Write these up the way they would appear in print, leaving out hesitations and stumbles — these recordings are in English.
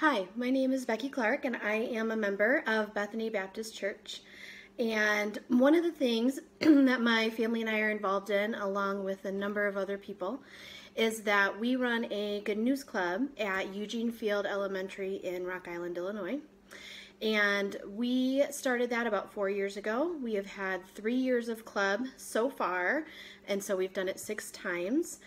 Hi, my name is Becky Clark, and I am a member of Bethany Baptist Church. And one of the things that my family and I are involved in, along with a number of other people, is that we run a Good News Club at Eugene Field Elementary in Rock Island, Illinois. And we started that about 4 years ago. We have had 3 years of club so far, and so we've done it 6 times.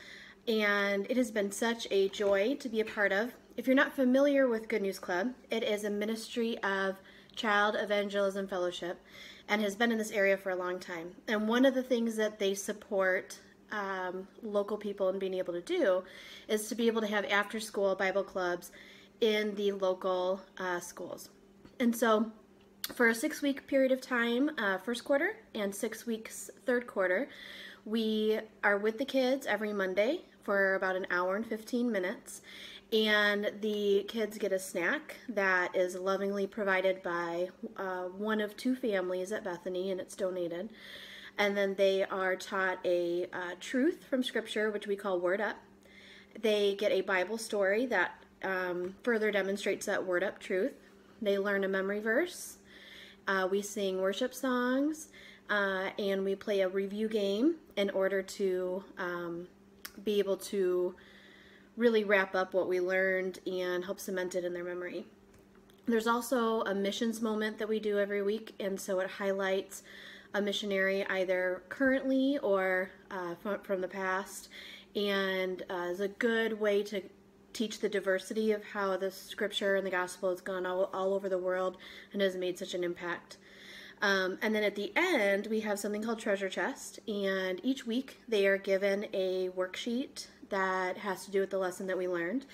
And it has been such a joy to be a part of. If you're not familiar with Good News Club, it is a ministry of Child Evangelism Fellowship and has been in this area for a long time. And one of the things that they support local people in being able to do is to be able to have after-school Bible clubs in the local schools. And so for a 6-week period of time, first quarter, and 6 weeks, third quarter, we are with the kids every Monday for about an hour and 15 minutes. And the kids get a snack that is lovingly provided by one of 2 families at Bethany, and it's donated. And then they are taught a truth from Scripture, which we call Word Up. They get a Bible story that further demonstrates that Word Up truth. They learn a memory verse. We sing worship songs, and we play a review game in order to be able to really wrap up what we learned and help cement it in their memory. There's also a missions moment that we do every week, and so it highlights a missionary either currently or from the past, and is a good way to teach the diversity of how the Scripture and the gospel has gone all over the world and has made such an impact. And then at the end, we have something called Treasure Chest, and each week they are given a worksheet that has to do with the lesson that we learned,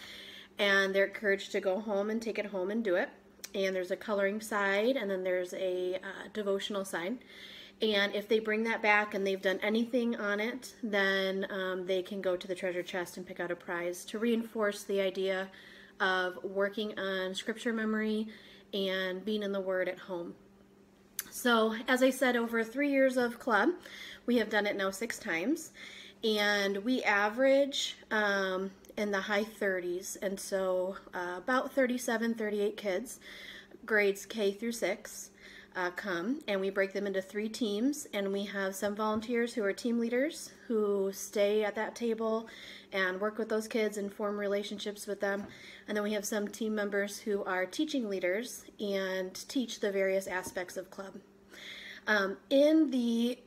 and they're encouraged to go home and take it home and do it. And there's a coloring side, and then there's a devotional side. And if they bring that back and they've done anything on it, then they can go to the treasure chest and pick out a prize to reinforce the idea of working on Scripture memory and being in the Word at home. So, as I said, over 3 years of club, we have done it now 6 times, and we average in the high 30s, and so about 37, 38 kids, grades K through 6, come, and we break them into 3 teams, and we have some volunteers who are team leaders who stay at that table and work with those kids and form relationships with them, and then we have some team members who are teaching leaders and teach the various aspects of club. In the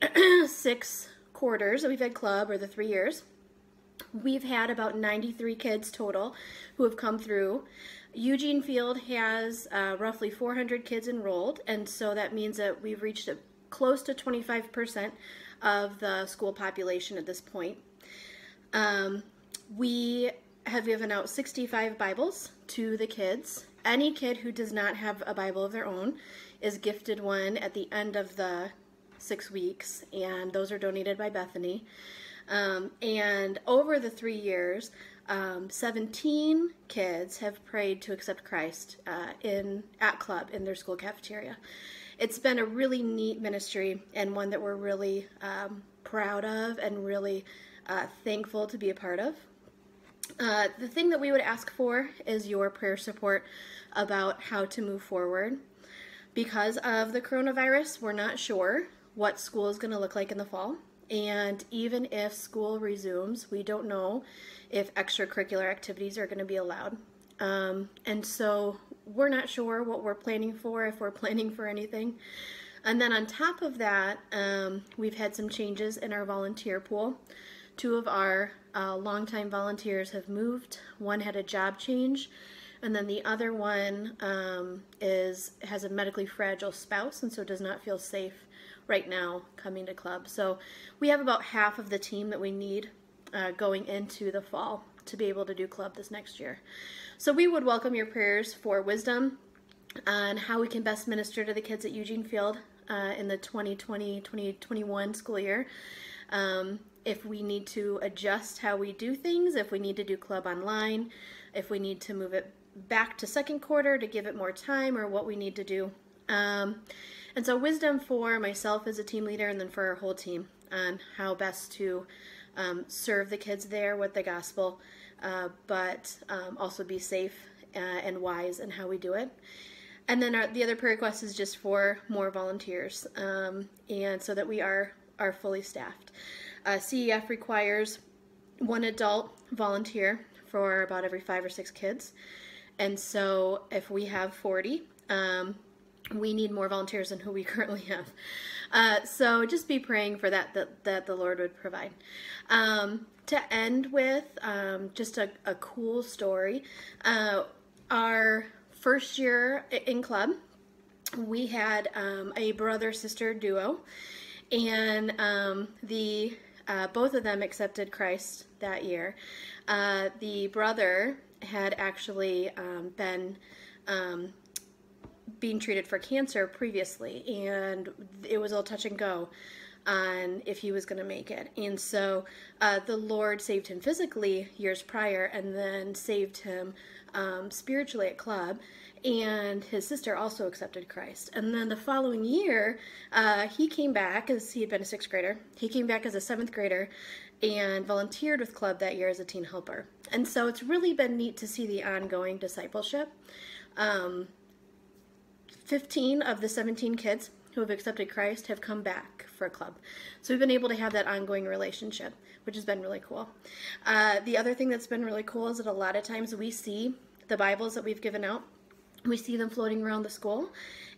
6 quarters that we've had club, or the 3 years, we've had about 93 kids total who have come through. Eugene Field has roughly 400 kids enrolled, and so that means that we've reached close to 25% of the school population at this point. We have given out 65 Bibles to the kids. Any kid who does not have a Bible of their own is gifted one at the end of the 6 weeks, and those are donated by Bethany. And over the 3 years, 17 kids have prayed to accept Christ at club in their school cafeteria. It's been a really neat ministry, and one that we're really proud of and really thankful to be a part of. The thing that we would ask for is your prayer support about how to move forward. Because of the coronavirus, we're not sure what school is going to look like in the fall. And even if school resumes, we don't know if extracurricular activities are going to be allowed. And so we're not sure what we're planning for, if we're planning for anything. And then on top of that, we've had some changes in our volunteer pool. 2 of our longtime volunteers have moved. One had a job change, and then the other one has a medically fragile spouse, and so does not feel safe right now coming to club. So we have about half of the team that we need going into the fall to be able to do club this next year. So we would welcome your prayers for wisdom on how we can best minister to the kids at Eugene Field in the 2020-2021 school year. If we need to adjust how we do things, if we need to do club online, if we need to move it back to second quarter to give it more time, or what we need to do. And so wisdom for myself as a team leader, and then for our whole team on how best to serve the kids there with the gospel, but also be safe and wise in how we do it. And then the other prayer request is just for more volunteers, and so that we are fully staffed. CEF requires one adult volunteer for about every 5 or 6 kids. And so if we have 40, we need more volunteers than who we currently have. So just be praying for that the Lord would provide. To end with just a cool story, our first year in club, we had a brother-sister duo, and both of them accepted Christ that year. The brother had actually been being treated for cancer previously, and it was all touch and go on if he was going to make it. And so the Lord saved him physically years prior, and then saved him spiritually at club. And his sister also accepted Christ. And then the following year, he came back, as he had been a 6th grader. He came back as a 7th grader and volunteered with club that year as a teen helper. And so it's really been neat to see the ongoing discipleship. 15 of the 17 kids who have accepted Christ have come back for club. So we've been able to have that ongoing relationship, which has been really cool. The other thing that's been really cool is that a lot of times we see the Bibles that we've given out, we see them floating around the school,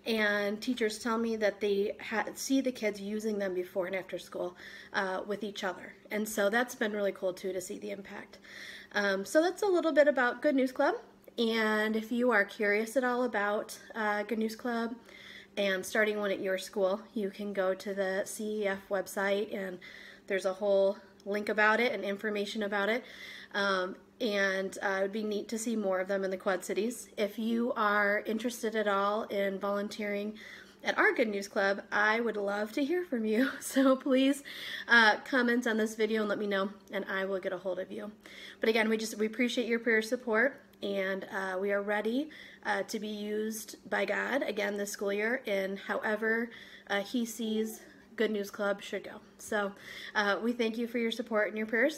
and teachers tell me that they see the kids using them before and after school with each other. And so that's been really cool too, to see the impact. So that's a little bit about Good News Club. And if you are curious at all about Good News Club and starting one at your school, you can go to the CEF website, and there's a whole link about it and information about it. And it would be neat to see more of them in the Quad Cities. If you are interested at all in volunteering at our Good News Club, I would love to hear from you. So please comment on this video and let me know, and I will get a hold of you. But again, we appreciate your prayer support, and we are ready to be used by God again this school year in however He sees Good News Club should go. So we thank you for your support and your prayers.